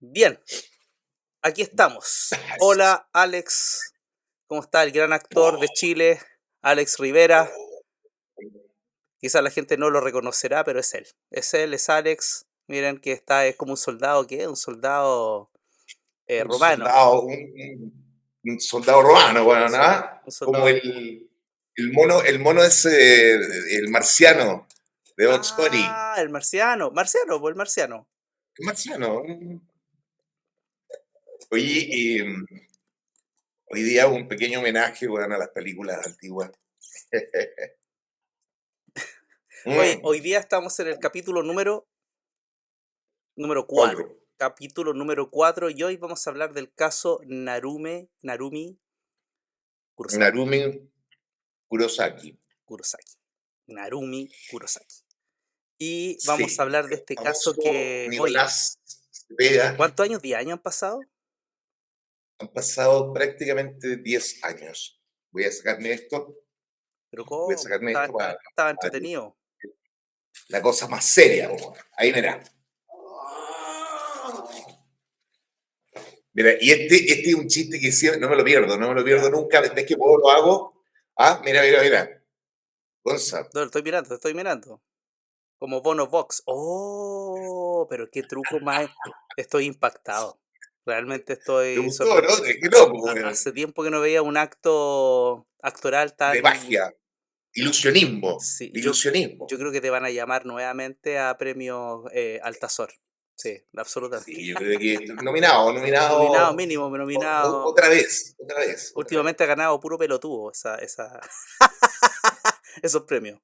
Bien, aquí estamos. Hola, Alex. ¿Cómo está el gran actor de Chile, Alex Rivera? Quizás la gente no lo reconocerá, pero es él. Es él, es Alex. Miren que es como un soldado, ¿qué? Un soldado Un romano. soldado, un soldado romano, bueno, Un, sol- ¿no? un Como soldado. el mono ese, el marciano de Vox Bunny. Ah, el marciano. Marciano, pues el marciano. El marciano. Oye, hoy día un pequeño homenaje, bueno, a las películas antiguas. Oye, Mm, hoy día estamos en el capítulo número 4. Cuatro. Capítulo número 4 y hoy vamos a hablar del caso Narumi Kurosaki. Narumi Kurosaki. Kurosaki. Narumi Kurosaki. Y vamos a Sí, hablar de el este caso famoso que, oye, Nicolás Cepeda. ¿cuántos años? ¿10 años han pasado? Han pasado prácticamente 10 años. Voy a sacarme esto, Pero voy a ¿cómo? sacarme esto Estaba para entretenido. la cosa más seria, po. Ahí mira. Mira, y este es un chiste que siempre, no me lo pierdo Ya. nunca, ves que puedo lo hago. Ah, mira, mira, mira. Gonza, No, lo estoy mirando, lo estoy mirando. Como Bono Box. Oh, pero qué truco más. Estoy impactado. Realmente ¿te estoy gustó, no? sorprendido. Qué loco, weón. Hace tiempo que no veía un acto actoral De tan. magia, ilusionismo, Sí, de yo ilusionismo. creo que te van a llamar nuevamente a premios Altazor. Sí, absolutamente. Sí, yo creo que nominado, Nominado nominado mínimo, nominado. otra vez, otra vez, otra vez. Últimamente ha ganado puro pelotudo esos premios.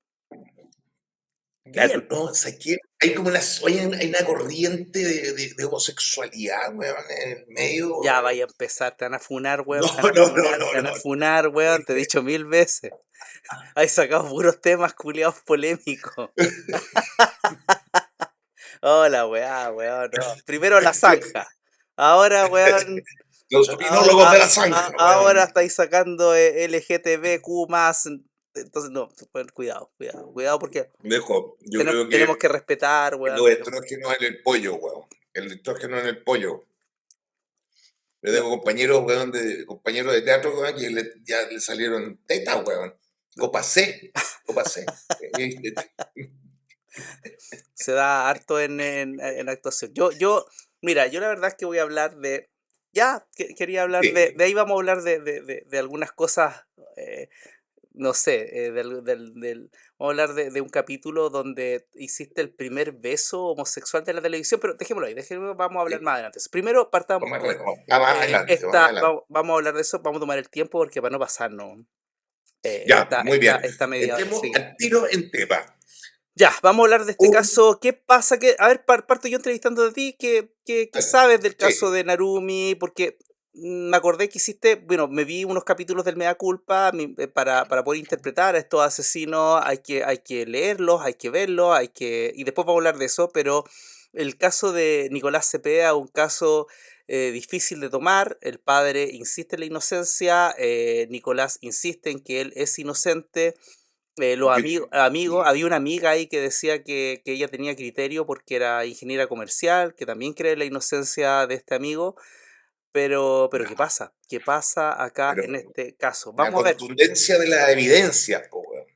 Claro, Bien. no, o sea, que hay como hay una corriente de homosexualidad, weón, en el medio. Ya vaya a empezar, te van a funar, weón, No, te van a no, no, funar, no, te van a no. funar, weón, te he dicho 1000 veces. Hay sacado puros temas culiados polémicos. Hola, weón, no. Primero la zanja. Ahora, weón, Los opinólogos de la zanja, ahora weón. estáis sacando LGTBQ más. Entonces, no, weón, cuidado porque Yo creo tenemos que que respetar, weón. los estrógenos en el pollo, weón. El estrógeno en el pollo. Yo No, tengo compañeros de teatro, weón, que ya le salieron tetas, weón. Copa C, Copa C. se da harto en actuación. Mira, yo la verdad es que voy a hablar de. Ya, quería hablar de Sí, ahí vamos a hablar de algunas cosas, eh, no sé, vamos a hablar de un capítulo donde hiciste el primer beso homosexual de la televisión, pero dejémoslo ahí, vamos a hablar sí. más adelante. Primero partamos Vamos, con vamos adelante, vamos adelante. vamos a hablar de eso, vamos a tomar el tiempo porque para no pasarnos Ya, muy bien. esta media hora, Entremos sí. al tiro en tema. Ya, vamos a hablar de este Un, caso. ¿Qué pasa? A ver, parto yo entrevistando a ti. ¿Qué sabes del caso sí, de Narumi? Porque me acordé que hiciste, bueno, me vi unos capítulos del Mea Culpa para poder interpretar a estos asesinos. Hay que leerlos, hay que verlos, y después vamos a hablar de eso. Pero el caso de Nicolás Cepeda es un caso difícil de tomar. El padre insiste en la inocencia, Nicolás insiste en que él es inocente. Los yo, amigos, sí, había una amiga ahí que decía que ella tenía criterio porque era ingeniera comercial, que también cree en la inocencia de este amigo, pero ya, ¿qué pasa? ¿Qué pasa acá pero en este caso? la Vamos a ver, contundencia de la evidencia, po, weón.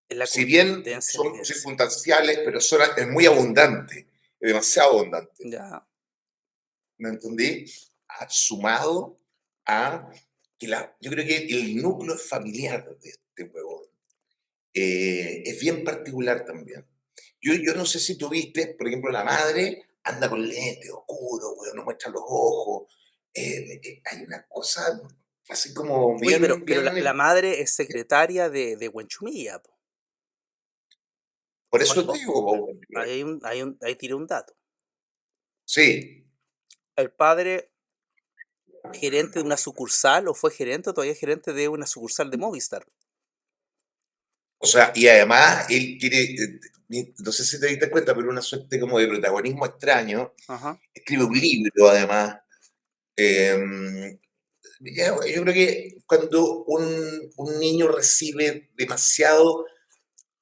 en la Si bien contundencia de la son evidencia. circunstanciales, pero es muy abundante, es demasiado abundante. Ya, ¿Me entendí? Sumado a que yo creo que el núcleo familiar de este huevón es bien particular también. Yo no sé si tú viste, por ejemplo, la madre anda con lentes oscuros, weón, no muestra los ojos. Hay una cosa así como oye, bien, pero la bien. madre es secretaria de Huenchumilla, po. Por Ojo, eso te ojo, digo, po, ahí tiré un dato. sí. El padre, gerente de una sucursal, o fue gerente, o todavía es gerente de una sucursal de Movistar. O sea, y además él quiere, no sé si te diste cuenta, pero una suerte como de protagonismo extraño. Ajá. Escribe un libro, además. Eh, yo creo que cuando un niño recibe demasiado,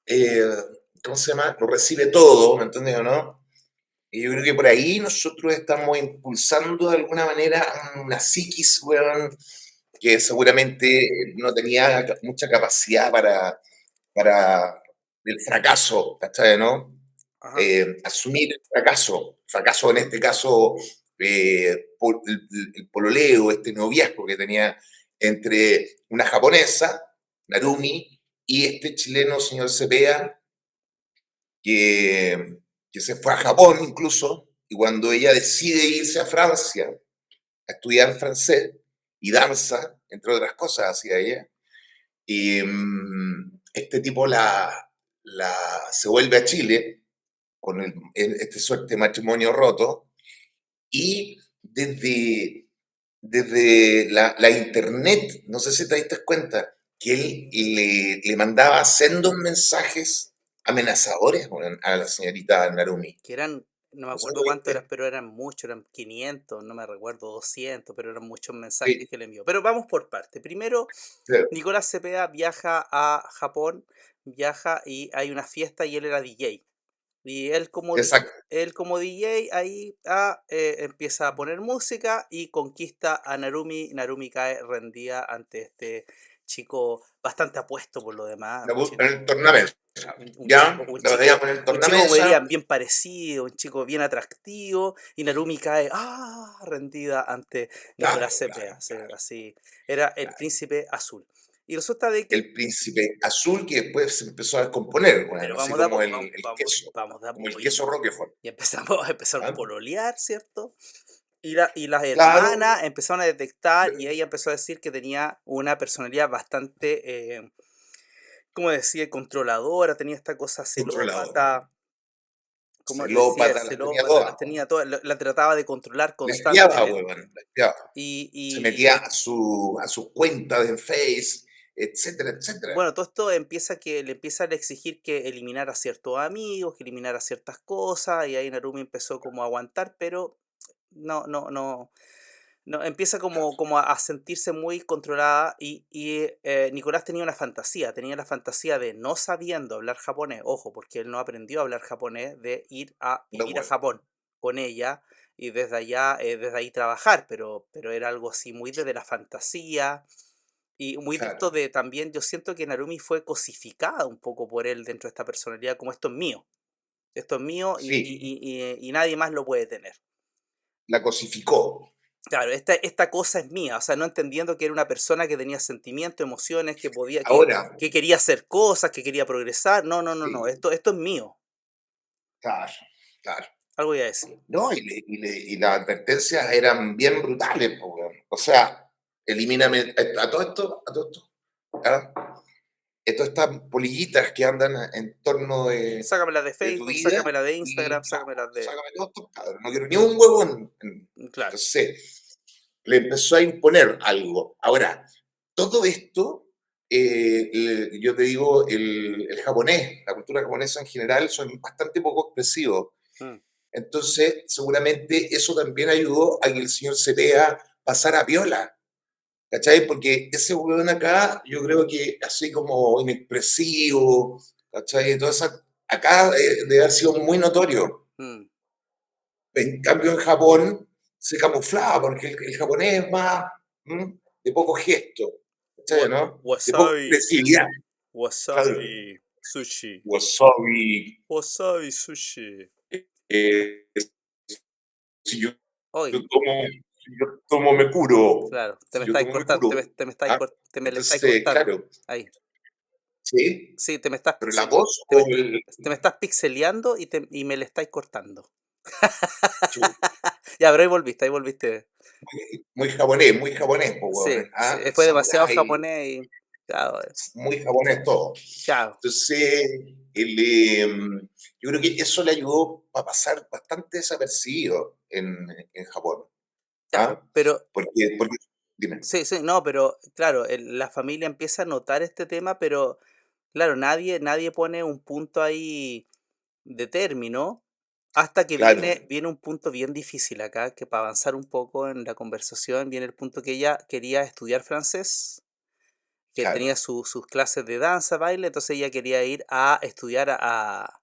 eh, ¿cómo se llama? Lo recibe todo, ¿me entiendes o no? Y yo creo que por ahí nosotros estamos impulsando de alguna manera una psiquis, weón, que seguramente no tenía mucha capacidad para el fracaso, ¿cachai? ¿No? Ajá. Asumir el fracaso en este caso, el pololeo, este noviazgo que tenía entre una japonesa, Narumi, y este chileno, señor Cepeda, que, que se fue a Japón incluso, y cuando ella decide irse a Francia a estudiar francés y danza, entre otras cosas hacía ella, y este tipo se vuelve a Chile con este suerte de matrimonio roto, y desde la internet, no sé si te diste cuenta, que él le mandaba sendos mensajes amenazadores a la señorita Narumi. Que eran, no me ¿Eso acuerdo lo cuánto eran, viste? pero eran muchos, eran 500, no me recuerdo, 200, pero eran muchos mensajes Sí, que le envió. Pero vamos por parte. Primero, sí, Nicolás Cepeda viaja a Japón, viaja y hay una fiesta y él era DJ. Y exacto. él como DJ ahí empieza a poner música y conquista a Narumi. Narumi cae rendida ante este chico bastante apuesto por lo demás. En el tornamesa. Un chico, Ya, lo veíamos en el un chico, como tornamesa. dirían, bien parecido, un chico bien atractivo, y Narumi cae, rendida ante Claro, Nicolás claro, Cepeda, claro, así, era el claro. príncipe azul. Y resulta de que, El príncipe azul que después se empezó a descomponer, pero bueno, así vamos de a como poco, queso, vamos de a como el poco, queso Roquefort. y empezamos a empezar a ¿Ah? pololear, ¿cierto? Y las Claro, hermanas empezaron a detectar, y ella empezó a decir que tenía una personalidad bastante, como decía, controladora, tenía esta cosa controladora. celópata, como decía, Celópata, las tenía celópata, todas. las tenía todas, la trataba de controlar La espiaba, constantemente. huevón, la espiaba. Y, Se y, metía y, a sus cuentas en Face, etcétera, etcétera. bueno, todo esto empieza que le empiezan a exigir que eliminara ciertos amigos, que eliminara ciertas cosas, y ahí Narumi empezó como a aguantar, pero no, no, no, no, empieza Claro, como a sentirse muy controlada Nicolás tenía la fantasía de no sabiendo hablar japonés, ojo, porque él no aprendió a hablar japonés, de ir a de vivir a acuerdo. Japón con ella y desde allá, desde ahí trabajar, pero era algo así muy desde la fantasía y muy de Claro, esto de también, yo siento que Narumi fue cosificada un poco por él dentro de esta personalidad, como esto es mío sí, y nadie más lo puede tener. la cosificó. Claro, esta cosa es mía, o sea, no entendiendo que era una persona que tenía sentimientos, emociones, que podía, Ahora, que quería hacer cosas, que quería progresar. No, no, no, no, sí, esto es mío. claro, claro. Algo voy a decir. No, y las advertencias eran bien brutales, po, weón. O sea, elimíname a todo esto, ¿ah? Todas estas polillitas que andan en torno Sácamela de de tu Facebook, vida, sácamela de y Instagram, chao, sácamela de... sácame todos estos cabros, no quiero ni un huevo Claro, entonces, le empezó a imponer algo. Ahora, todo esto, yo te digo, el japonés, la cultura japonesa en general, son bastante poco expresivos. mm, Entonces, seguramente eso también ayudó a que el señor Cepeda pasara piola, ¿cachai? Porque ese hueón acá, yo creo que así como inexpresivo, ¿cachai? Todo eso, acá debe haber sido muy notorio. mm. En cambio, en Japón se camuflaba, porque el japonés es más de poco gesto, ¿cachai? ¿No? De poca Wasabi, expresividad. Claro. wasabi, sushi, Wasabi. wasabi, sushi. eh, si yo, Hoy, si yo tomo, me curo. claro, te Si me yo estáis tomo, me cortando, curo. ¿Ah? te me le estáis Entonces, cortando. claro, Ahí. sí, Sí, pero la voz te me, o el te me estás pixeleando y me le estáis cortando. chu, Ya, pero ahí volviste. muy japonés, po, Sí, weón, sí, ¿ah? fue demasiado Samurái, japonés y claro, muy japonés todo. claro. Entonces, yo creo que eso le ayudó a pasar bastante desapercibido en Japón. Claro, ¿Ah? pero Porque, dime, sí, sí, no, pero claro, la familia empieza a notar este tema, pero claro, nadie pone un punto ahí de término hasta que claro, viene un punto bien difícil acá, que para avanzar un poco en la conversación, viene el punto que ella quería estudiar francés, que claro, tenía sus clases de danza, baile, entonces ella quería ir a estudiar a,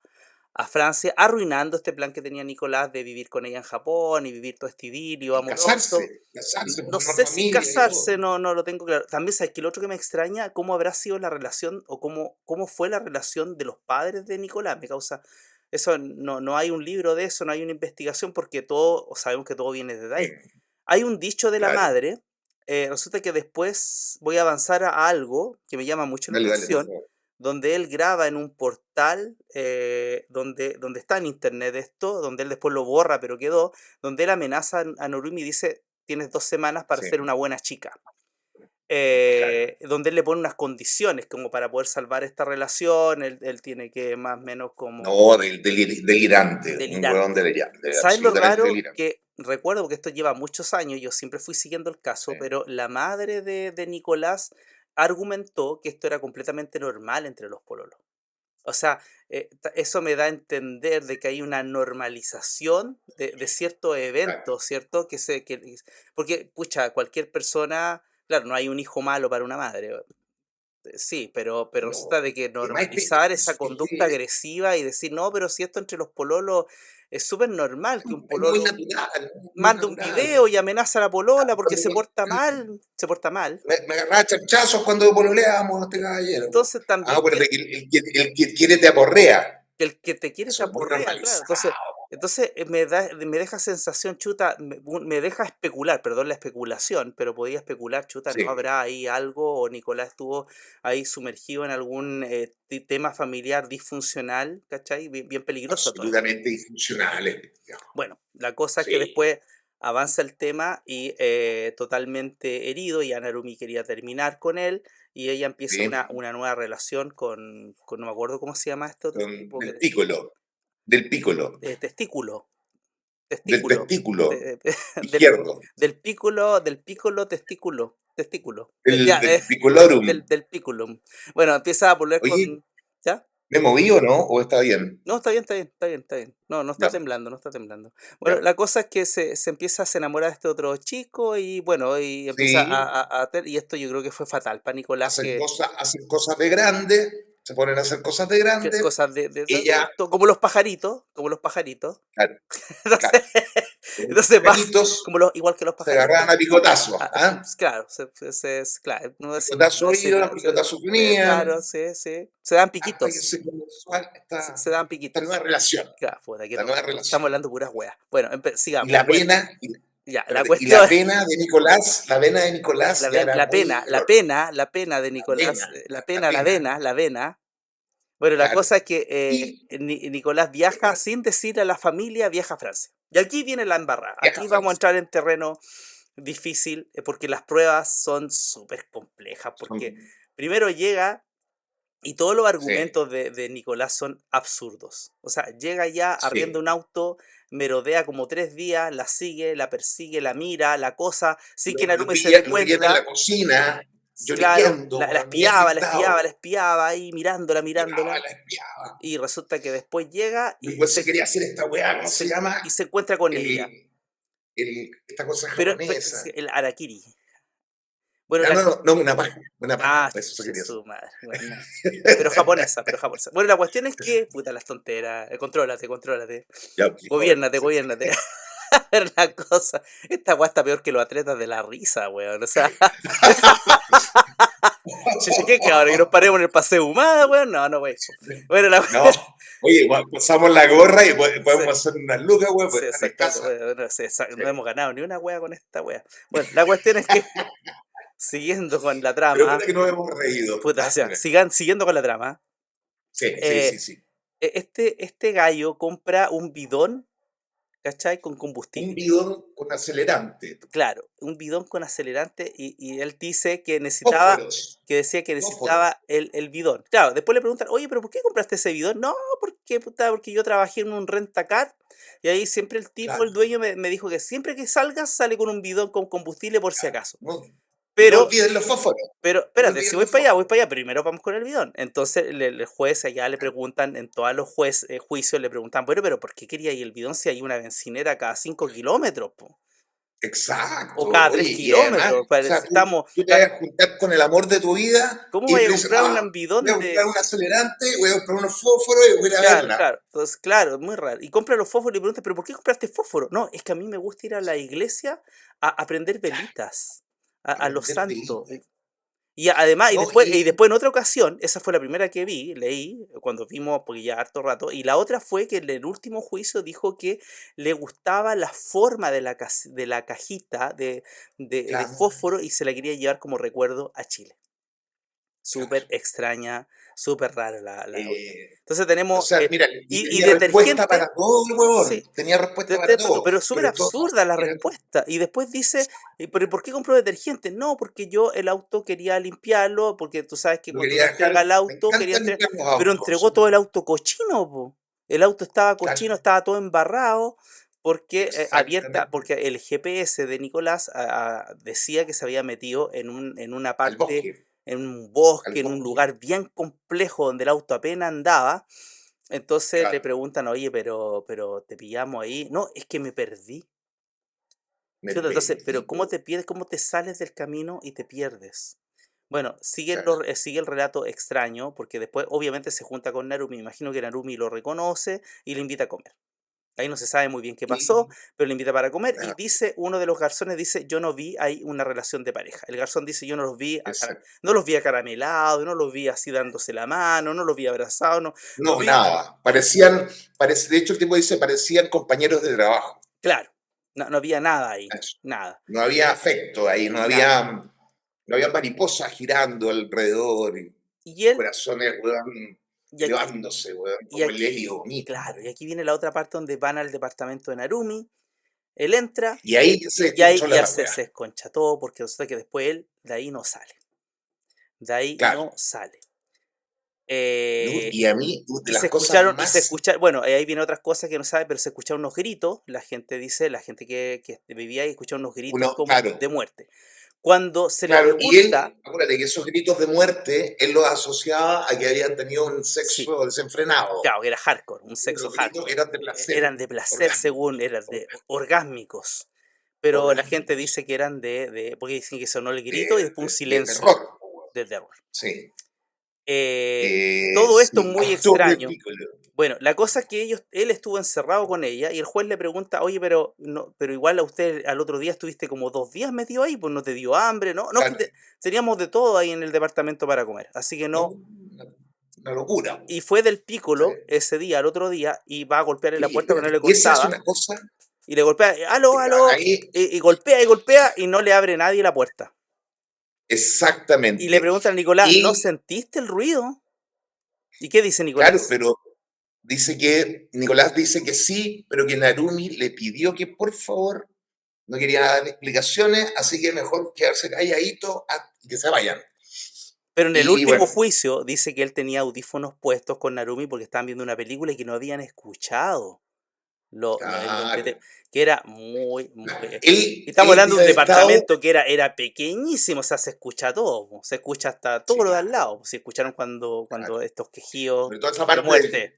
a Francia, arruinando este plan que tenía Nicolás de vivir con ella en Japón y vivir todo este idilio Y amoroso. casarse, No formar sé si familia y casarse, todo. no lo tengo claro. También sabes que lo otro que me extraña, cómo habrá sido la relación o cómo fue la relación de los padres de Nicolás. Me causa, eso no hay un libro de eso, no hay una investigación porque todo, o sabemos que todo viene desde ahí. Mm, Hay un dicho de la claro, madre, resulta que después voy a avanzar a algo que me llama mucho la dale, dale, por atención, favor. donde él graba en un portal donde está en internet esto, donde él después lo borra, pero quedó, donde él amenaza a Norumi y dice, tienes 2 semanas para ser Sí, una buena chica. claro. Donde él le pone unas condiciones como para poder salvar esta relación, él tiene que más o menos como No, delirante, un huevón delirante. ¿Sabes lo absolutamente raro? delirante. Que recuerdo que esto lleva muchos años, yo siempre fui siguiendo el Sí. caso, pero la madre de Nicolás argumentó que esto era completamente normal entre los pololos. O sea, eso me da a entender de que hay una normalización de ciertos Exacto. eventos, ¿cierto? Porque, pucha, cualquier persona, claro, no hay un hijo malo para una madre, sí, pero No. resulta de que Y más normalizar esa es conducta que agresiva y decir, no, pero si esto entre los pololos es súper normal que un es muy pololo natural, muy mande un natural. video y amenaza a la polola porque Cuando se porta mal. me agarraba chanchazos cuando pololeábamos este caballero. Po. Entonces Ah, también acuérdate que el que quiere te aporrea. que el que te quiere te Eso es muy aporrea, claro. Entonces, normalizado. me deja sensación, chuta, me deja especular, perdón la especulación, pero podía especular, chuta, ¿no Sí, habrá ahí algo o Nicolás estuvo ahí sumergido en algún tema familiar disfuncional, ¿cachai? Bien peligroso todo esto. absolutamente disfuncionales. Viejo. Bueno, la cosa es que Sí, después avanza el tema y totalmente herido, y Narumi quería terminar con él y ella empieza sí. una nueva relación no me acuerdo cómo se llama este otro tipo Del pícolo. Del pícolo. testículo, Del testículo, testículo de- del, izquierdo. del pícolo testículo, testículo, El ya, del picolorum. del pículum. Bueno, empieza a volver Oye, con, ¿ya? ¿me moví o no? ¿O está bien? No, está bien, está bien, está bien, está bien. No está Ya, temblando, no está temblando. Bueno, ya. la cosa es que se enamora de este otro chico y bueno, y empieza Sí, y esto yo creo que fue fatal para Nicolás, hacen cosas de grande, se ponen a hacer cosas de que grande. cosas de Ella, adulto, como los pajaritos. claro, claro, Entonces, los entonces va pajaritos igual que los se agarraban pajaritos. a picotazos, ¿ah? Pues, claro, claro, Picotazo no decir, iban, picotazos venían. claro, sí, sí. Se dan Hasta que piquitos, se comenzó se dan esta nueva piquitos. relación. Claro, puta, qué Esta nueva tonto. Estamos relación. hablando puras weas. Bueno, Y sigamos. la Bueno, pena, ya, la espérate, y cuestión, La vena de Nicolás ya era muy la pena de la vena, Nicolás, la pena, la vena. Bueno, la claro. cosa es que Y Nicolás viaja sin decirle a la familia, viaja a Francia. Y aquí viene la embarrada. viaja a Aquí vamos a Francia. entrar en terreno difícil porque las pruebas son súper complejas. Porque Son- primero llega y todos los Sí, argumentos de Nicolás son absurdos. O sea, llega ya, arrienda sí. un auto, merodea como 3 días, la sigue, la persigue, la mira, la cosa, sin que Narumi se dé Lo pillan en la cuenta. cocina, Claro, lloriqueando, la weón, muy espiaba, la afectado. espiaba, la espiaba ahí mirándola, Lloraba, mirándola. la espiaba. Y resulta que después llega Después se quería hacer esta weá, ¿cómo se llama? y se encuentra con ella. El, esta cosa Pero japonesa. el Arakiri. Bueno, No, no, no, no, una paja, ah, eso se quería hacer. su madre. Bueno, pero japonesa, pero japonesa. Bueno, la cuestión es que, puta, las tonteras. Contrólate, contrólate. Ya, joder, Gobiérnate, sí. gobiérnate. A ver la cosa. Esta weá está peor que los atletas de la risa, weón. O sea, ¿qué cabrón? Que nos paremos en el paseo humano, weón. No, wey. Bueno, la No, oye, pasamos la gorra y sí, podemos hacer unas lucas, güey, pues sí, están en exactamente. casa. Bueno, sí, Sí. no hemos ganado ni una wea con esta wea. Bueno, la cuestión es que, siguiendo con la Pero puta trama, que nos hemos reído. puta, o ¿Ah? sea, Dime. siguiendo con la trama, Sí, sí, eh, sí, sí. este gallo compra un bidón, ¿cachai? Con Un combustible. bidón con acelerante, Claro, un bidón con acelerante y él dice fósforos, que decía que fósforos. necesitaba el bidón. Claro, después le preguntan, oye, pero ¿por qué compraste ese bidón? No, porque, puta, porque yo trabajé en un rentacar y ahí siempre el tipo, Claro, el dueño me dijo que siempre que salgas sale con un bidón con combustible por si claro. acaso. No, y no Pero olviden los fósforos. No espérate, si olviden los fósforos. voy para allá, primero vamos con el bidón. Entonces el juez allá le preguntan, en todos los juicios le preguntan, bueno, pero ¿por qué quería ir el bidón si hay una bencinera cada 5 kilómetros, po? O exacto. cada Oye, tres y además, kilómetros. o sea, Estamos, tú te vas a juntar con el amor de tu vida ¿cómo y vaya tú a dices, comprar ah, un voy a bidón comprar de... un acelerante, voy a comprar unos fósforos y voy a ir a Claro, verla. claro. Entonces, claro, es muy raro. Y compra los fósforos y le pregunta, ¿pero por qué compraste fósforo? No, es que a mí me gusta ir a la iglesia a prender Claro, velitas, a a los prender santos. velitas. Y además, No, y después en otra ocasión, esa fue la primera que vi, leí, cuando vimos, porque ya harto rato, y la otra fue que en el último juicio dijo que le gustaba la forma de de la cajita de claro, fósforo y se la quería llevar como recuerdo a Chile. Súper claro. extraña, súper rara la cuestión. Eh, Entonces o tenemos, sea, mira, y y tenía respuesta detergente, para todo el huevón, sí, tenía respuesta para todo, pero súper pero todo absurda la era... respuesta. Y después dice, ¿pero por qué compró detergente? No, porque yo el auto quería limpiarlo, porque tú sabes que Lo cuando quería uno entrega dejar, el me auto, quería encanta entregar, limpiar los pero autos, entregó todo el auto cochino, po. El auto estaba claro, cochino, estaba todo embarrado, porque exactamente, porque el GPS de Nicolás decía que se había metido en una al parte, bosque, en un al bosque, en un bosque, lugar bien complejo donde el auto apenas andaba. Entonces le claro, preguntan, oye, pero te pillamos ahí. No, es que me perdí. me Chuta, entonces, pero perdí, ¿cómo po, te pierdes? ¿Cómo te sales del camino y te pierdes? Bueno, claro. sigue el relato extraño, porque después obviamente se junta con Narumi. Me imagino que Narumi lo reconoce y le invita a comer. Ahí no se sabe muy bien qué pasó, Y, pero le invita para comer y ah, dice, uno de los garzones dice, yo no vi ahí una relación de pareja. El garzón dice, yo no los vi, exacto. no los vi acaramelados, no los vi así dándose la mano, no los vi abrazados, no, los No, vi, nada, de hecho el tipo dice, parecían compañeros de trabajo, claro, no había nada ahí, eso. nada, No había afecto ahí, nada. no había mariposas girando alrededor y Y él, corazones, weón, y aquí, elevándose, weón, y como el aquí, helio mismo. claro, y aquí viene la otra parte donde van al departamento de Narumi, él entra Y ahí se y ahí descontrola ya la weá. se esconcha todo porque resulta que después él de ahí no sale, de ahí Claro. no sale. ¿No? Eh, Y a mí, de y se las cosas escucharon, más, bueno, ahí viene otras cosas que no sabe, pero se escucharon unos gritos, la gente dice, la gente que vivía ahí escuchó unos gritos uno, como claro, de muerte. Cuando se le claro, y pregunta, él, acuérdate que esos gritos de muerte, él los asociaba a que habían tenido un sí, sexo desenfrenado. claro, que era hardcore, un Y sexo los gritos hardcore. eran de placer, Eran de placer orgánico, según, eran de orgánico, orgásmicos. Pero la gente orgánicos, dice que eran porque dicen que sonó el grito y después un de silencio terror. de terror. Sí, Todo esto sí, muy actor de extraño. Piccolo. Bueno, la cosa es que él estuvo encerrado con ella y el juez le pregunta, oye, pero no, pero igual a usted al otro día estuviste como 2 días metido ahí, pues no te dio hambre, no, no, es que Claro, teníamos de todo ahí en el departamento para comer, así que ¿no? no. Una locura. Y fue del Sí. Pícolo ese día, al otro día, y va a golpearle la Oye, puerta, pero no espérate, le y esa es contaba, una cosa, y le golpea, aló, aló, ahí, y golpea, y no le abre nadie la puerta. Y le exactamente. preguntan a Nicolás, ¿no Y, sentiste el ruido? ¿Y qué dice claro, Nicolás? pero Nicolás dice que sí, pero que Narumi le pidió que por favor no quería dar explicaciones, así que mejor quedarse calladito y que se vayan. Pero en el Y último bueno, juicio dice que él tenía audífonos puestos con Narumi porque estaban viendo una película y que no habían escuchado claro, que era muy, muy... y estamos él hablando debió de un haber estado, departamento que era pequeñísimo, o sea, se escucha todo, po, se escucha hasta todo sí, lo de al claro, lado, po, si escucharon claro, cuando estos quejidos sobre todo esa de parte del, muerte,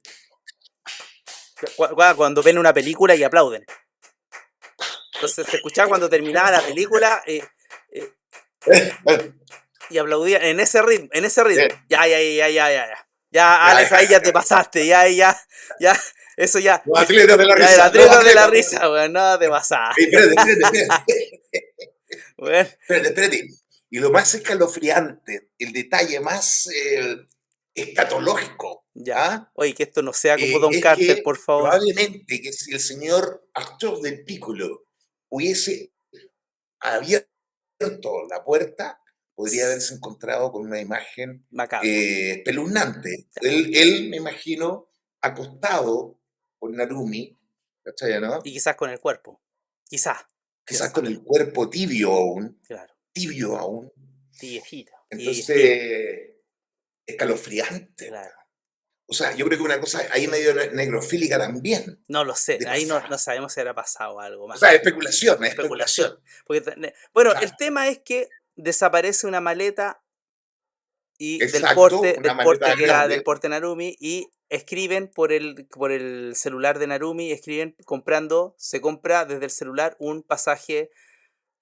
cuando ven una película y aplauden. Entonces se escuchaba cuando terminaba la película eh, y aplaudían en ese ritmo. bien, Ya, ya, ya, ya, ya, ya. Ya, ya, Alex, ahí ya ya, te ya. pasaste, ya, eso ya. Los atletas de la Ya, el risa, los atleta de la atletas. risa, weón, no te pasaste, Espérate, espérate, espérate. weón. Espérate, espérate. Y lo más escalofriante, el detalle más escatológico, Ya. ¿ah? Oye, que esto no sea como Don Es Carter, que por favor. probablemente que si el señor actor del Piccolo hubiese abierto la puerta, podría haberse encontrado con una imagen Macabra. espeluznante. Ya. Él, me imagino, acostado con Narumi, ¿cachai, Y no? quizás con el cuerpo. Quizás. Quizás Quizás. con el cuerpo Claro. tibio aún. Tiejita. Tiejita. Entonces, escalofriante, Claro. weón. O sea, yo creo que una cosa ahí medio necrofílica también, No lo sé. de Ahí pasar. no sabemos si habrá pasado algo O más. sea, especulación, es Especulación. especulación. Porque, bueno, el Claro. tema es que desaparece una maleta y Exacto, una del maleta porte que era del grande. porte Narumi y escriben por el celular de Narumi, escriben se compra desde el celular un pasaje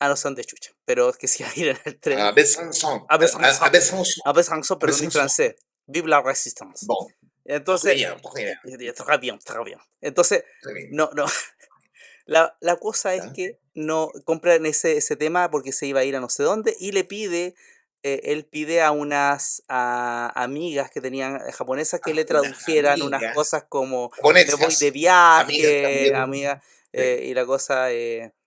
Ah, no son de chucha, pero es que si iba a ir en el tren. A Besançon. A Besançon, A Besançon. a Besançon, A perdón mi Besançon. francés. Vive la résistance. Bon, très Entonces, bien, très bien, très bien, très bien. Entonces, très bien. no, no, la cosa es ¿Ya? que no compran ese tema porque se iba a ir a no sé dónde y le pide, él pide a unas amigas que tenían japonesas que Ah, le unas tradujeran unas amigas cosas como me voy de japonesas, amigas viaje, también. amiga, Sí. y la cosa,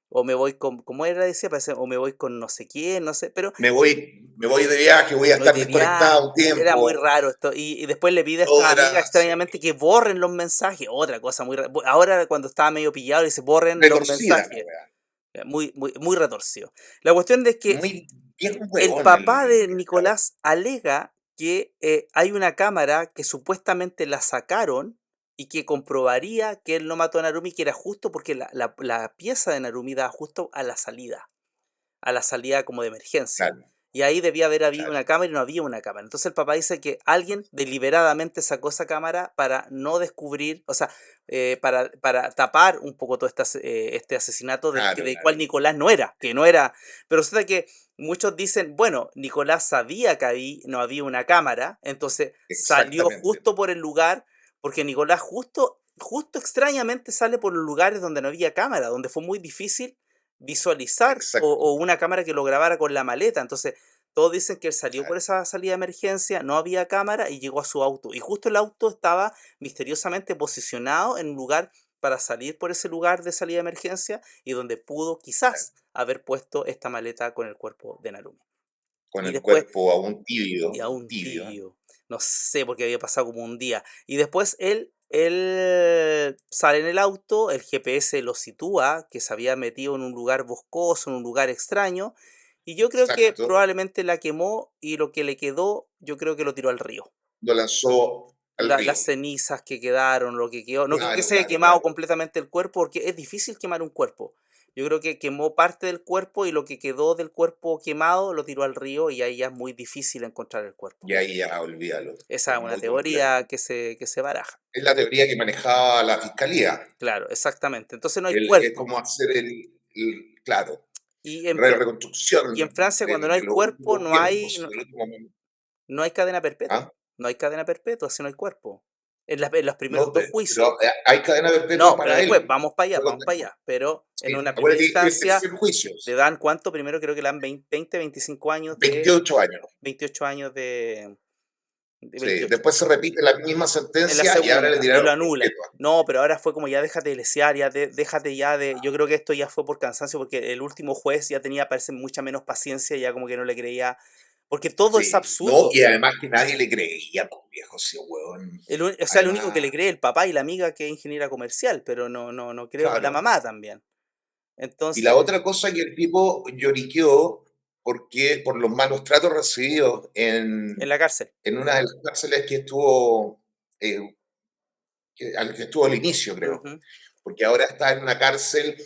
o me voy con, ¿cómo era? Decía, parece, o me voy con no sé quién, no sé, pero Me voy de viaje, voy a voy estar de viaje. desconectado un Era muy tiempo. raro esto. Y después le pide a Todo esta era amiga sí, extrañamente que borren los mensajes. Otra cosa muy rara. Ahora cuando estaba medio pillado le dice borren los retorcida la mensajes. weá. Muy, muy, muy retorcido. La cuestión es que Muy viejo el huevón papá de el cabrón. Nicolás alega que hay una cámara que supuestamente la sacaron y que comprobaría que él no mató a Narumi, que era justo porque la pieza de Narumi daba justo a la salida como de emergencia. Claro, Y ahí debía haber habido claro. una cámara y no había una cámara. Entonces el papá dice que alguien deliberadamente sacó esa cámara para no descubrir, o sea, para tapar un poco todo este asesinato Claro, del cual claro. Nicolás no era, que no era. Pero resulta que muchos dicen, bueno, Nicolás sabía que ahí no había una cámara, entonces salió Exactamente. justo por el lugar, porque Nicolás justo extrañamente sale por los lugares donde no había cámara, donde fue muy difícil visualizar Exacto. o una cámara que lo grabara con la maleta. Entonces, todos dicen que él salió por Claro. esa salida de emergencia, no había cámara y llegó a su auto. Y justo el auto estaba misteriosamente posicionado en un lugar para salir por ese lugar de salida de emergencia y donde pudo Claro. quizás haber puesto esta maleta con el cuerpo de Narumi. Con Y el después, cuerpo aún y tibio, aún tibio. tío, no sé porque había pasado como un día. Y después él sale en el auto, el GPS lo sitúa, que se había metido en un lugar boscoso, en un lugar extraño, y yo creo que Exacto. probablemente la quemó y lo que le quedó, yo creo que lo tiró al río. Lo lanzó al Las río. cenizas que quedaron, lo que quedó. No creo que Claro, se haya claro, quemado claro. completamente el cuerpo, porque es difícil quemar un cuerpo. Yo creo que quemó parte del cuerpo y lo que quedó del cuerpo quemado lo tiró al río y ahí ya es muy difícil encontrar el cuerpo. Y ahí ya olvídalo. Esa Es es una muy complejo. teoría que se baraja. Es la teoría que manejaba la fiscalía. Claro, exactamente. Entonces no hay Es cuerpo. como hacer claro, Y en, Fra- y en reconstrucción Francia cuando no hay de los cuerpo últimos no hay, tiempos, no, del último momento. no hay cadena perpetua. ¿Ah? No hay cadena perpetua si no hay cuerpo. En los primeros No, dos juicios. pero hay cadena perpetua No, pero para después, él. vamos para allá, Fue vamos para condenado. allá. Pero en Sí, una primera acuérdate que este instancia fue el juicio. le dan cuánto, primero creo que le dan 20, 25 años de 28 años. 28 años de Sí, 28. después se repite la misma En la sentencia y ahora le segunda, y lo tiraron anulan. perpetua. No, pero ahora fue como ya déjate de lesear, déjate ya de. Yo creo que esto ya fue por cansancio, porque el último juez ya tenía, parece, mucha menos paciencia, ya como que no le creía. Porque todo es Sí, no, absurdo. y además que nadie le creía, pues viejo, ese huevón. O sea, el único que le Además, cree el papá y la amiga que es ingeniera comercial, pero no creo que la claro. mamá también. Y la Entonces, otra cosa que el tipo lloriqueó porque por los malos tratos recibidos en la cárcel. en una de las cárceles que estuvo, al que estuvo al inicio, creo. Ujú. Porque ahora está en una cárcel,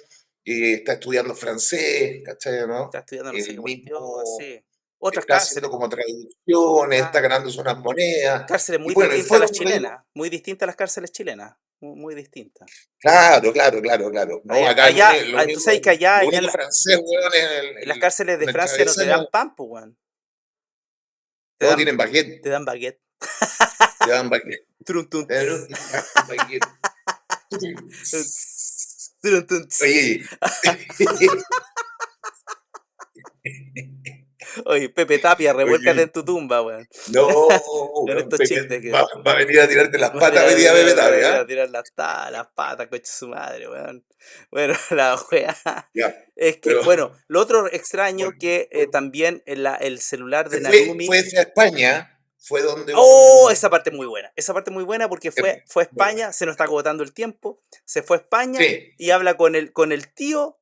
está estudiando francés, ¿cachai, Está no? estudiando no sé qué El cuestión, mismo sí. Otras está haciendo cárceles, como traducciones, está claro. ganándose unas monedas. Cárceles Y muy bueno, y distintas a fue las donde me chilenas, dijo, muy distintas a las cárceles chilenas, muy distintas. claro, claro, claro, claro. No, Allá, acá allá, tú sabes que lo único francés, weón, es en las cárceles de en el Francia no te dan travesaño. pan, pues, weón. Te No, dan, tienen baguette, te dan baguette. te dan baguette. Trun, tun, Te dan ts. un baguette. Trun, tun, ts. Oye, Oye, Pepe Tapia, revuélcate en oye, tu tumba, weón. no, Con weón, estos chistes que. va a venir a tirarte las Va a patas hoy día, Bebe venir Tapia, a ¿ah? tirar las patas, coche su madre, weón. Bueno, la wea Ya, es que, pero bueno, lo otro por- extraño que por- también el celular de se fue, Narumi. fue a España, fue donde ¡Oh! Esa parte es muy buena. Esa parte es muy buena porque fue a muy España, buena. se nos está agotando el tiempo. Se fue a España Sí, y habla con el tío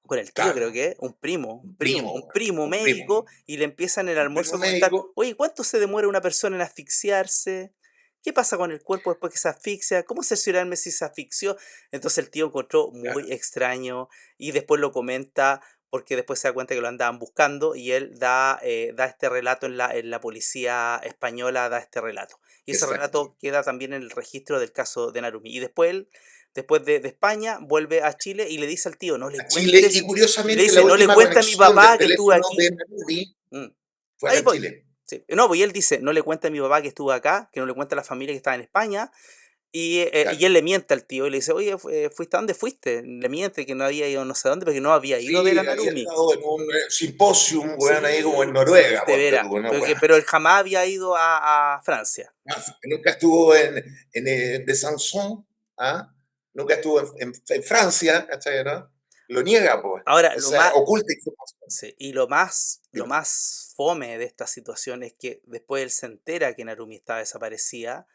creo claro, que es, un primo, un un primo, primo, un weón, primo un primo, médico y le empiezan en el un primo almuerzo a comentar, médico, oye, ¿cuánto se demora una persona en asfixiarse? ¿Qué pasa con el cuerpo después que se asfixia? ¿Cómo cerciorarme si se asfixió? Entonces el tío encontró muy claro. extraño y después lo comenta porque después se da cuenta que lo andaban buscando y él da este relato en la policía española, da este relato. Y ese exacto. relato queda también en el registro del caso de Narumi. Y después él, después de España, vuelve a Chile y le dice al tío, no le A Chile, y cuentes, le curiosamente la dice, no le última cuentes a mi conexión del papá que estuve teléfono aquí. de Narumi Mm. fue acá Ahí en voy. Chile. Sí. No, pues y él dice, no le cuente a mi papá que estuve acá, que no le cuente a la familia que estaba en España, y Claro. él le miente al tío y le dice, oye, ¿fuiste a dónde fuiste? Le miente que no había ido no sé dónde, porque no había ido a ver a Sí, había Narumi. estado en un simposium, weón, ahí como en Sí, sí, Noruega, de ponte veras. tú, ¿no, Pero, weón? pero él jamás había ido a Francia. Nunca estuvo en Besançon, ¿ah? Nunca estuvo en Francia, ¿cachai, no? Lo niega, pues. Ahora, O sea, oculta información. sí, y lo Dime. más fome de esta situación es que después él se entera que Narumi estaba desaparecida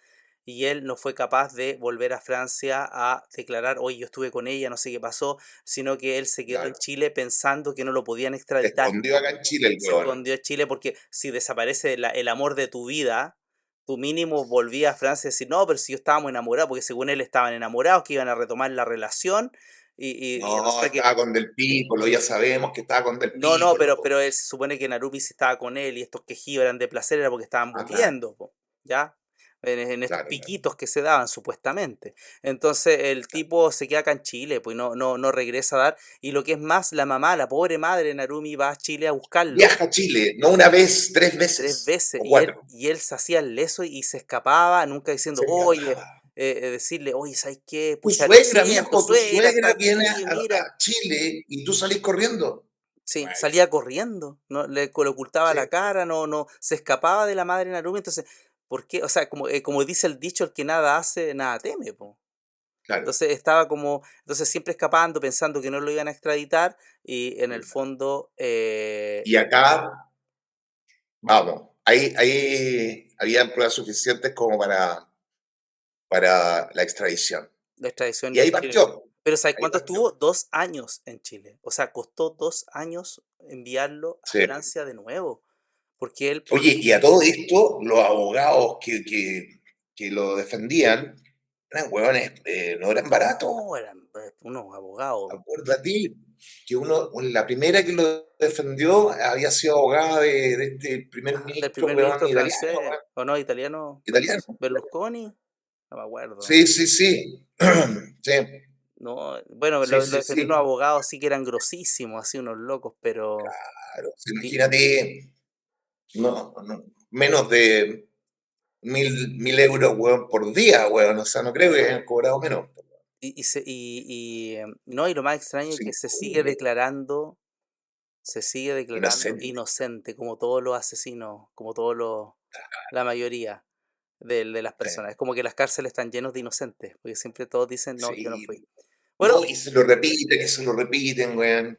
y él no fue capaz de volver a Francia a declarar, oye, yo estuve con ella, no sé qué pasó, sino que él se quedó en Claro. Chile pensando que no lo podían Se extraditar. escondió acá en Chile el Se weón. escondió en Chile porque si desaparece el amor de tu vida, tú mínimo volvías a Francia y decir, no, pero si yo estábamos enamorados, porque según él estaban enamorados, que iban a retomar la relación, y No, resulta que, estaba con Del Pícolo, ya sabemos que estaba con Del no, no, Pícolo, po. pero él se supone que Narumi si estaba con él y estos quejidos eran de placer, era porque estaban Ah, claro, volviendo, po, ¿ya? En estos claro, claro, piquitos que se daban supuestamente. Entonces el claro. tipo se queda acá en Chile, pues no regresa a dar. Y lo que es más, la mamá, la pobre madre de Narumi va a Chile a buscarlo Viaja a Chile, no una vez, tres 3 veces veces o cuatro. y él se hacía el leso y se escapaba, nunca diciendo, Se oye, escapaba. decirle, oye, ¿sabes qué? Tu Pucha, lo suegra, siento, mijo, tu suegra, está suegra viene aquí, mira. a Chile y tú salís corriendo. Sí, Ay, salía corriendo, no le ocultaba la sí, cara, no, se escapaba de la madre Narumi, entonces, ¿por qué? O sea, como dice el dicho, el que nada hace, nada teme, po. claro. Entonces estaba como, entonces siempre escapando, pensando que no lo iban a extraditar, y en el fondo, Y acá, vamos, ahí habían pruebas suficientes como para la extradición. la extradición Y y ahí Chile. partió, Pero ¿sabes ahí cuánto partió. estuvo? 2 años en Chile. O sea, costó 2 años enviarlo a Sí. Francia de nuevo. Porque él, Oye, y a todo esto, los abogados que lo defendían eran huevones, no eran baratos. no, eran unos abogados Acuérdate que la primera que lo defendió había sido abogada de este primer del ministro, primer huevón, ministro italiano, francés, huevón, o no, italiano, italiano. Berlusconi, no me acuerdo. Sí, sí, sí. Sí, No, bueno, sí, lo sí, defendió unos sí. abogados sí que eran grosísimos, así unos locos, pero... Claro, sí, Y, imagínate, no, menos de 1.000 euros, huevón, por día, huevón. O sea, no creo que hayan cobrado menos. no, y lo más extraño es Es que increíble. se sigue declarando Inocente. inocente, como todos los asesinos, como todos los, la mayoría de las Sí, personas. Es como que las cárceles están llenos de inocentes, porque siempre todos dicen, no, yo no sí. fui. Bueno, No, y se lo repiten, y se lo repiten, weón.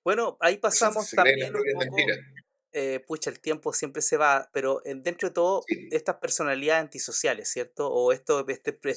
bueno, ahí pasamos Se creen también esto un que es poco, mentira. pucha, el tiempo siempre se va, pero dentro de todo, Sí, estas personalidades antisociales, ¿cierto? O estos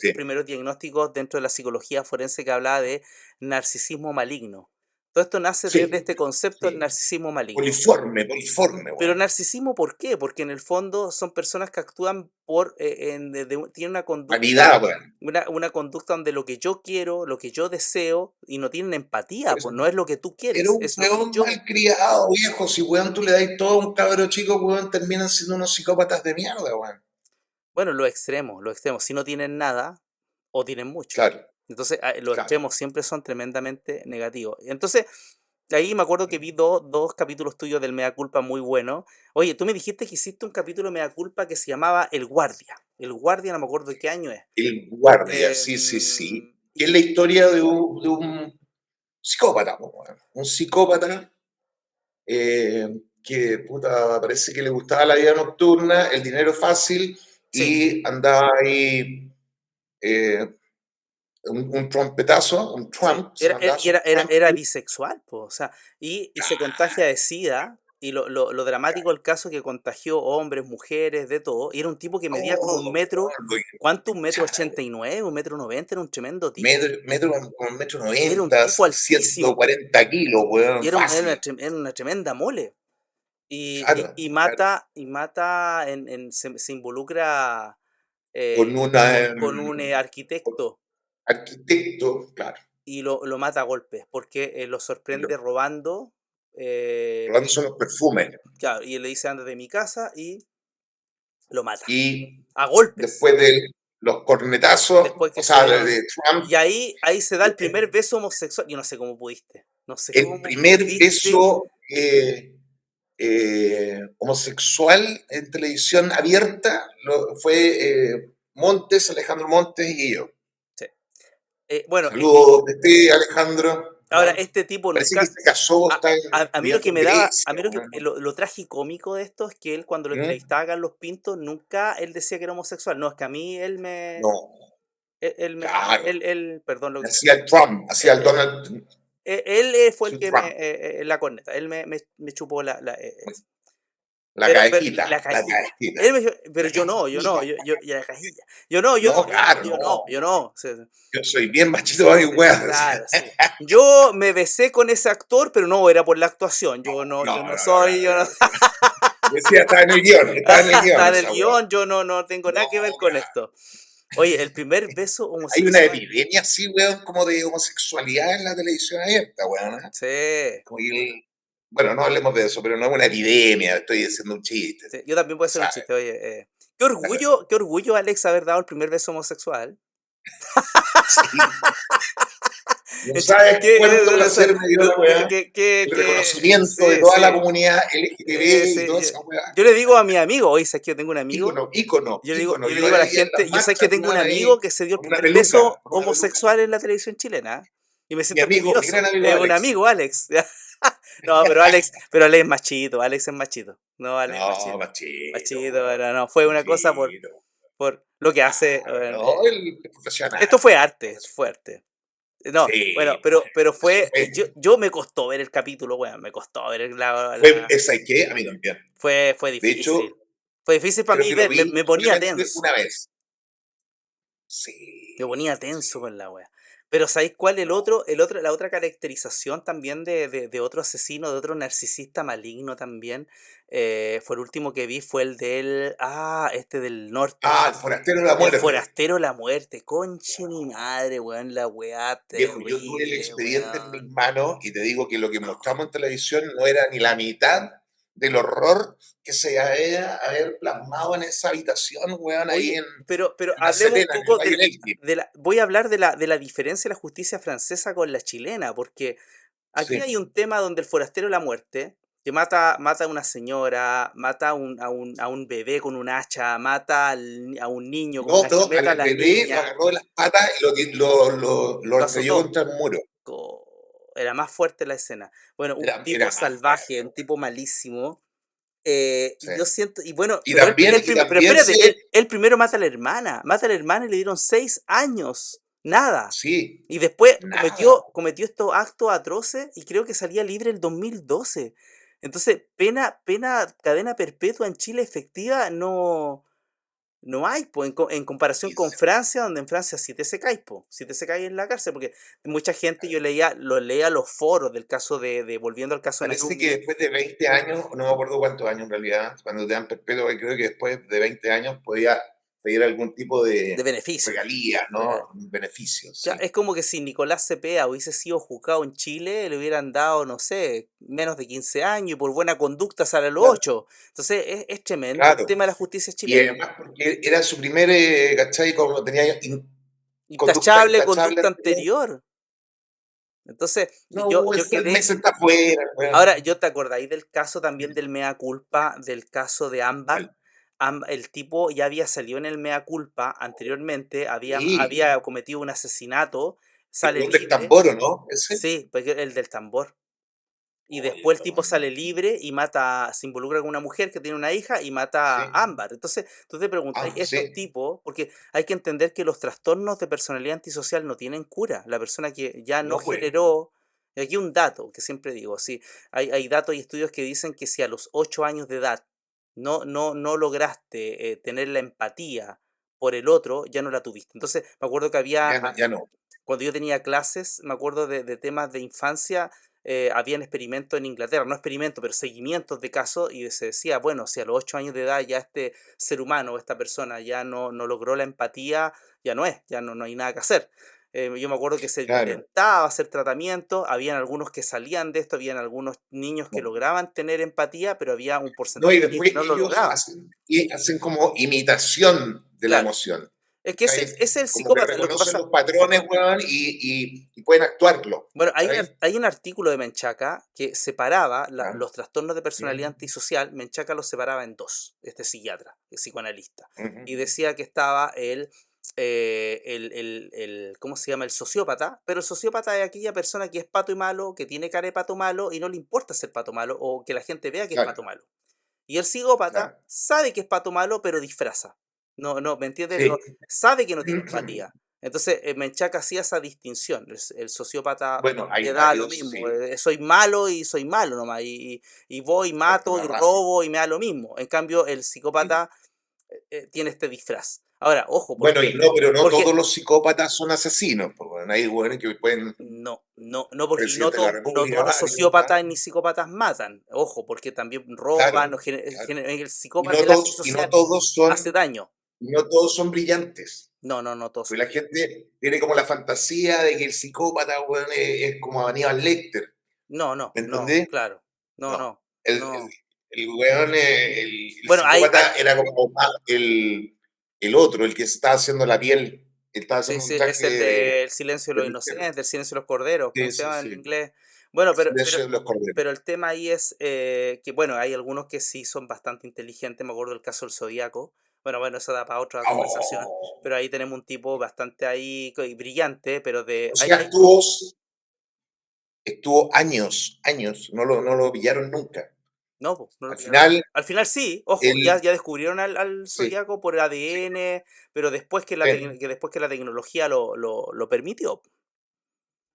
sí, primeros diagnósticos dentro de la psicología forense que hablaba de narcisismo maligno. Todo esto nace desde sí, este concepto del sí. narcisismo maligno. Poliforme, poliforme, Pero weón. narcisismo, ¿por qué? Porque en el fondo son personas que actúan por, tienen una conducta, Vanidad, weón. una conducta donde lo que yo quiero, lo que yo deseo, y no tienen Por empatía, eso, pues no es lo que tú era quieres, un es lo que weón yo. malcriado, viejo. Si weón tú le das todo a un cabro chico, weón, terminan siendo unos psicópatas de mierda, weón. Bueno, los extremos, si no tienen nada o tienen mucho. Claro, Entonces, los claro. extremos siempre son tremendamente negativos. Entonces, ahí me acuerdo que vi dos capítulos tuyos del Mea Culpa muy buenos. Oye, tú me dijiste que hiciste un capítulo de Mea Culpa que se llamaba El Guardia. El Guardia, no me acuerdo de qué año es. El guardia, sí, sí, sí. Em, Que es y, la historia de un psicópata, po, weón. Un psicópata que puta, parece que le gustaba la vida nocturna, el dinero fácil sí, y andaba ahí eh, un trompetazo, un sí. Trump, se mandaba Y sus Trump. era bisexual, po, o sea, y se contagia de SIDA. Y lo dramático del caso es que contagió hombres, mujeres, de todo. Y era un tipo que medía como un Todo, metro, lo ¿cuánto? Un metro hinchara, ochenta y nueve, un metro noventa, era un tremendo tipo. con 1,90 m, Era un tipo ciento altísimo. cuarenta kilos, weón, Y fácil. era una tremenda mole. Claro, claro. Y mata, se involucra Con una con un con arquitecto arquitecto, claro. y lo mata a golpes porque lo Y lo- sorprende robando Robándose los perfumes. claro, y él le dice, anda de mi casa y lo mata. Y A golpes. después de los cornetazos, Después o que se sea, dieron. de Trump, Y ahí se da el primer eh, beso homosexual. Yo no sé cómo pudiste. No sé el cómo primer pudiste. beso homosexual en televisión abierta fue Montes, Alejandro Montes y yo. Sí. Bueno, Saludos de ti, Alejandro. ahora ¿No? este tipo Parece que nunca. se casó, A, está a mí lo viviendo que en me daba, a Grecia. mí lo que Bueno. lo tragicómico de esto es que él cuando lo ¿Mm? entrevistaba a Carlos Pinto, nunca él decía que era homosexual. No, es que a mí él me, No, claro. perdón, Hacía el Trump, hacía él, el Donald él fue el su que me, Trump. la corneta, él me chupó La pero cajita, la la cajilla. cajita, Él me dijo, pero la yo no, cajita. y la cajilla. Yo no, No, claro, yo no. no. Sí, sí, Yo soy bien machito para mi sí, weá. claro, sí. Yo me besé con ese actor, pero no era por la actuación. No, Yo no, no no, no, soy, yo no, no. Decía, estaba en el guión está en el esa weá. guión, yo no tengo No, nada que ver con claro. esto. Oye, el primer beso Hay una homosexual. epidemia así, weón, como de homosexualidad en la televisión abierta, weón. ¿Eh? Sí, Como que bueno, no hablemos de eso, pero no es una epidemia, estoy haciendo un chiste, sí, yo también puedo hacer un ¿sabes? chiste, oye. Qué orgullo, Alex, haber dado el primer beso homosexual. Sí. No En Chi- sabes Que, cuánto o sea, placer me dio la weá. El reconocimiento de sí, toda la sí. comunidad LGTB y Sí, toda esa weá. yo le digo a mi amigo, oye, ¿sabes que yo tengo un amigo? Ícono, ícono, ícono. Yo le Yo digo a la ahí en las gente, yo sé que marchas tengo un andaban amigo ahí que se dio el con una primer peluca, beso con una peluca. homosexual en la televisión chilena. Y me Mi siento amigo, mi orgulloso. gran amigo Es un Alex. amigo, Alex. No, pero Alex es machito, Alex es machito. No, Alex es No, machito. machito, Machito, weón. bueno, no, fue una cosa Machito. por lo que hace. Claro, Bueno, no, el profesional. esto fue arte, fue arte. No, bueno, Sí, pues, pero eso fue, yo me costó ver el capítulo, weón, me costó ver esa y qué, a mí también. fue De hecho, difícil. Fue difícil para creo mí que lo ver, vi me ponía solamente tenso. una vez. Me ponía Sí, tenso sí. con la wea. Pero ¿sabéis cuál? No. La otra caracterización también de otro asesino, de otro narcisista maligno también, fue el último que vi, fue el este del norte, Ah, el forastero de la el muerte. forastero de la muerte, conche mi madre, weón, la weá Viejo, yo tuve el terrible, expediente en mis weón. manos y te digo que lo que mostramos en televisión no era ni la mitad del horror que se había haber plasmado en esa habitación, weón, ahí Oye, pero en La hablemos un Serena, en el poco Valle del Elqui. voy a hablar de la diferencia de la justicia francesa con la chilena, porque aquí Sí. hay un tema donde el forastero de la muerte, que mata a una señora, mata a un bebé con un hacha, a un niño con un No, hacha, no, al mata a la bebé lo niña, agarró de las patas y lo lo estrelló azotó. contra el muro. Era más fuerte la escena. Bueno, un tipo Era más salvaje, fuerte. un tipo malísimo. Sí. Y yo siento, y bueno, Y pero también espérate, se. él primero mata a la hermana y le dieron 6 años, nada. Sí, Y después nada. cometió estos actos atroces y creo que salía libre el 2012. Entonces, cadena perpetua en Chile efectiva no hay, po, en comparación Y con Francia, donde en Francia sí te secáis, po, sí te secáis en la cárcel, porque mucha gente leía los foros del caso volviendo al caso de parece que Narumbe, después de 20 años, no me acuerdo cuántos años en realidad, cuando te dan perpetuo, creo que después de 20 años podía pedir algún tipo de de beneficio. regalía, Claro. ¿no? Beneficios, Ya, sí. es como que si Nicolás Cepeda hubiese sido juzgado en Chile, le hubieran dado, no sé, menos de 15 años y por buena conducta sale a los Claro, 8. Entonces es tremendo el claro. tema de la justicia Y chilena. además porque era su primer, ¿cachai? Como tenía conducta Intachable intachable conducta anterior. anterior. Entonces No, yo el mes quedé. está afuera, weón. Ahora, ¿yo te acordáis del caso también del mea culpa, del caso de Ámbar? ¿Cuál? El tipo ya había salido en el mea culpa anteriormente, Sí, había cometido un asesinato, sale el del libre. tambor, ¿o no? Ese. Sí, porque el del tambor. Y Oye, después el tipo weón. sale libre y se involucra con una mujer que tiene una hija y mata Sí. a Ámbar. Entonces, tú te preguntas, Ah, estos sí. tipos, porque hay que entender que los trastornos de personalidad antisocial no tienen cura. La persona que ya no No, pues. generó, y aquí un dato que siempre digo, sí, hay datos y estudios que dicen que si a los 8 años de edad no lograste tener la empatía por el otro, ya no la tuviste. Entonces, me acuerdo que Ya no, ya no. cuando yo tenía clases, me acuerdo de temas de infancia, habían experimentos en Inglaterra, no experimentos, pero seguimientos de casos, y se decía, bueno, si a los 8 años de edad ya este ser humano, esta persona ya no logró la empatía, ya no hay nada que hacer. Yo me acuerdo que se claro. intentaba hacer tratamiento, habían algunos que salían de esto, habían algunos niños que lograban tener empatía, pero había un No, y porcentaje de niños después que no lo ellos lograba. hacen como imitación de la Claro, emoción. es que ese, ¿Cachai? ese es el Como que psicópata. Lo que reconocen pasa, los patrones, weón, y pueden actuarlo. bueno, ¿Cachai? hay un artículo de Menchaca que separaba Ya, los trastornos de personalidad bien. antisocial. Menchaca los separaba en dos, este psiquiatra, el psicoanalista. Y Ujú. decía que estaba ¿cómo se llama? El sociópata, pero el sociópata es aquella persona que es pato y malo, que tiene cara de pato malo y no le importa ser pato malo o que la gente vea que es Claro, pato malo. Y el psicópata claro. sabe que es pato malo, pero disfraza. No, no, ¿me entiendes? No, Sí. sabe que no tiene empatía. Entonces, Menchaca hacía esa distinción. El sociópata Bueno, hay le da lo varios, mismo. sí. Soy malo y soy malo nomás. Y voy, Parte mato y más rápido. robo y me da lo mismo. En cambio, el psicópata tiene este disfraz. Ahora, ojo, Bueno, y no, pero no todos porque los psicópatas son asesinos. Pues, bueno, hay buenos que pueden, no, porque no, presidente de la no República, todos los varios, ¿ah? sociópatas ni psicópatas matan. Ojo, porque también roban. Claro, claro. El Y psicópata, no el todos, y no antisocial todos hace son, daño. y no todos son brillantes. No todos Pues son la brillantes. gente tiene como la fantasía de que el psicópata, weón, es como Aníbal Lecter. ¿Me No, entendés? claro. No, No. no, El no. weón, el Bueno, psicópata era como el otro, el que estaba haciendo la piel. Él estaba sí, haciendo un sí, traje es el de El silencio de de los mujer. inocentes, El silencio de los corderos, ¿cómo Sí, se sí, llama en sí. inglés? Bueno, Silencio de los corderos. pero el tema ahí es que, bueno, hay algunos que sí son bastante inteligentes, me acuerdo del caso del Zodíaco. Bueno, eso da para otra conversación, Oh. pero ahí tenemos un tipo bastante ahí brillante, pero O sea, estuvo años, no lo pillaron nunca. no, po, no lo Al pillaron. final, Al final sí, ojo, él, ya descubrieron al sí, Zodíaco por sí, ADN, pero después que sí, después que la tecnología lo permitió.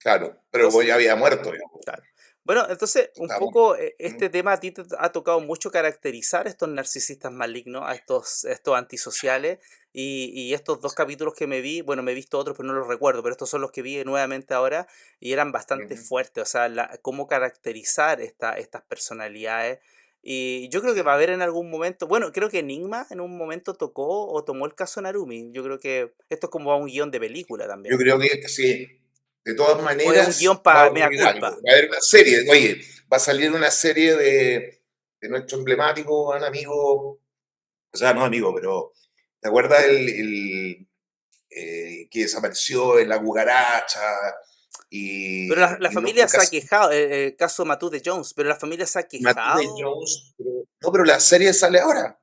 claro, pero pues Entonces, ya había muerto, digamos. claro. Bueno, entonces, un Estaba poco muerto. ¿Mm? este tema a ti te ha tocado mucho caracterizar a estos narcisistas malignos, estos antisociales, y estos dos capítulos que me vi, bueno, me he visto otros, pero no los recuerdo, pero estos son los que vi nuevamente ahora, y eran bastante Ujú. fuertes, o sea, cómo caracterizar estas personalidades. Y yo creo que va a Sí. haber en algún momento, bueno, creo que Enigma en un momento tocó o tomó el caso Narumi. Yo creo que esto es como un guión de película Yo también. creo que sí. De todas O es un guión maneras, va a para mea ocurrir algo. culpa. Va a haber una serie. Oye, va a salir una serie de nuestro emblemático gran amigo, o sea, no amigo, pero ¿te acuerdas que desapareció en la cucaracha Pero la y no familia fue se ha casi quejado, el caso Matute Jones, pero la familia se ha Matute quejado. Jones? No, pero la serie sale ahora.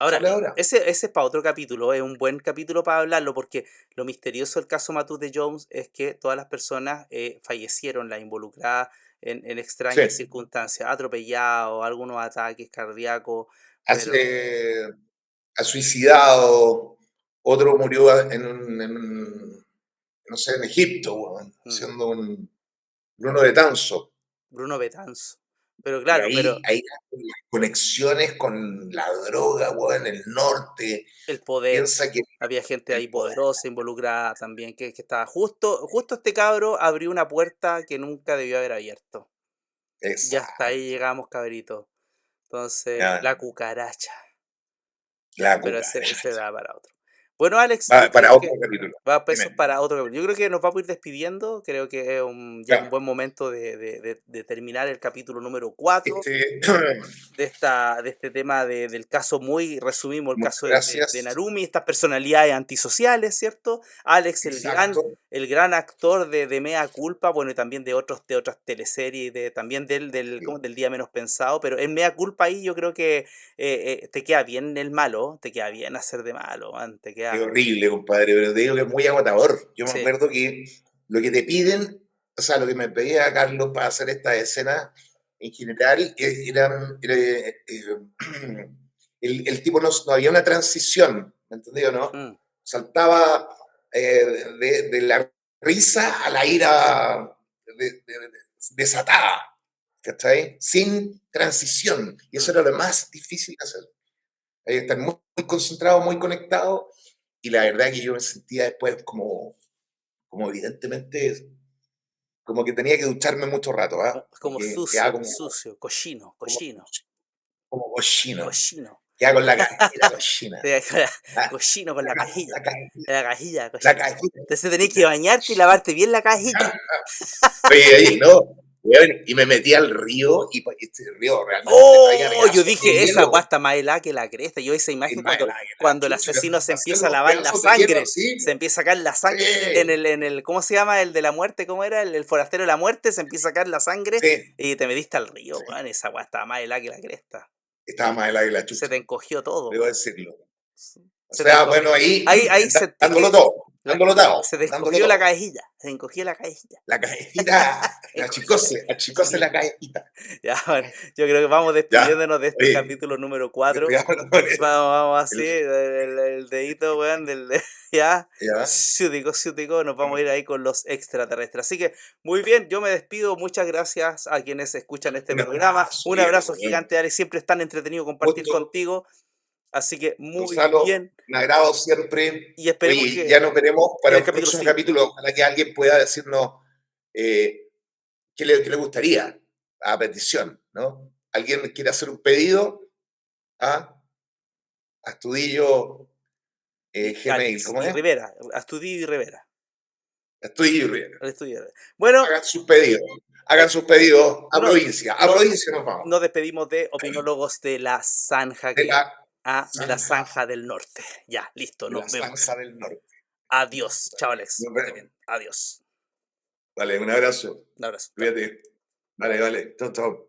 Ahora, Sale ahora. ese es para otro capítulo, es un buen capítulo para hablarlo, porque lo misterioso del caso Matute Jones es que todas las personas fallecieron, las involucradas en Sí. extrañas circunstancias, atropellados, algunos ataques cardíacos, pero Hace, ha suicidado. Otro murió no sé, en Egipto, weón, mm, haciendo un Bruno de Tanzo. Bruno Betanzo. Pero Y claro, pero ahí las conexiones con la droga, weón, en el norte. el poder. Piensa que Había gente el ahí poder. poderosa, involucrada también, que estaba justo este cabro abrió una puerta que nunca debió haber abierto. Ya hasta ahí Exacto. llegamos, cabrito. Entonces, Ya, la cucaracha. la Pero ese cucaracha. da para otro. Bueno, Alex, yo Va, creo para otro que capítulo. va pesos Dime. para otro capítulo. Yo creo que nos vamos a ir despidiendo. Creo que es ya un Ya. buen momento de terminar el capítulo número 4 Este, de este tema del caso muy, resumimos el muchas caso de gracias. Narumi, estas personalidades antisociales, ¿cierto? Alex, Exacto. el gran actor de Mea Culpa, bueno, y también de otras teleseries, también ¿cómo? Sí. Del Día Menos Pensado, pero en Mea Culpa ahí yo creo que te queda bien el malo, te queda bien hacer de malo, man, te Es queda... horrible, compadre, pero te digo que es muy agotador. Yo me Sí. acuerdo que lo que te piden, o sea, lo que me pedía Carlos para hacer esta escena en general, el tipo no había una transición, ¿me entendí o no? Mm. Saltaba de la risa a la ira desatada, ¿cachai? Sin transición. Y eso Mm. era lo más difícil de hacer. Hay que estar muy concentrado, muy conectado, y la verdad que yo me sentía después como evidentemente, como que tenía que ducharme mucho rato, ¿ah? Como Porque quedaba sucio, sucio, cochino, como, cochino, como cochino. cochino. queda con la cajita cochina. Te deja La, cochino con la, la ca- cajilla. la cajita, La cajilla, la cochino. cajita. Entonces tenés que bañarte y lavarte bien la cajita. Oye, oye, no, weón, y me metí al río y este río realmente traía ¡Oh! Yo pedazos de dije, esa hielo. guasta más helada que la cresta. Yo esa Y imagen más cuando, helada que la cuando el chucha, asesino se hacían empieza a unos lavar la pedazos de hielo sangre, así. se empieza a sacar la Sí, sangre en el, ¿cómo se llama? El de la muerte, ¿cómo era? El forastero de la muerte, se empieza a sacar la sangre sí, y te metiste al río, sí. weón. Esa guasta más helada que la cresta. Estaba más helada que la Se chucha, te encogió todo, debo weón. decirlo. O Se te sea, bueno, encogió. ahí Ahí sentí dándolo que todo, la- dándolo todo, se te dándolo encogió la todo. cajilla. Se encogió la cajilla. La cajita, Encogió la achicóse cajilla. la cajita. Ya, bueno, yo creo que vamos Ya, despidiéndonos de este oye, capítulo número 4. despidámonos con él. Vamos así, El- el dedito, weón, ya, ya, ciútico, nos vamos a ir ahí con los extraterrestres. Así que, muy bien, yo me despido, muchas gracias a quienes escuchan este un programa, abrazo, un viejo, abrazo weón. gigante, Ale, siempre es tan entretenido compartir Gusto, contigo, así que muy Gonzalo, bien, un agrado siempre. y esperemos Oye, que ya nos veremos en para el un capítulo próximo 5. capítulo. Ojalá que alguien pueda decirnos eh, qué le gustaría a petición, ¿no? ¿Alguien quiere hacer un pedido a Astudillo Gmail? Alex ¿Cómo y es? Rivera, Astudillo y Rivera, Astudillo Rivera. el estudio. Bueno, Hagan sus pedidos. eh, Hagan sus pedidos a no, provincia. A no, provincia nos vamos. nos despedimos de opinólogos de la zanja De la de la zanja, zanja del norte. Ya, listo, de la nos vemos. zanja del norte. Adiós. Chao, Alex. Nos Que estés vemos. bien. Adiós. Vale, un abrazo. Un abrazo. Chao. Cuídate. Vale, vale. Chao, chao.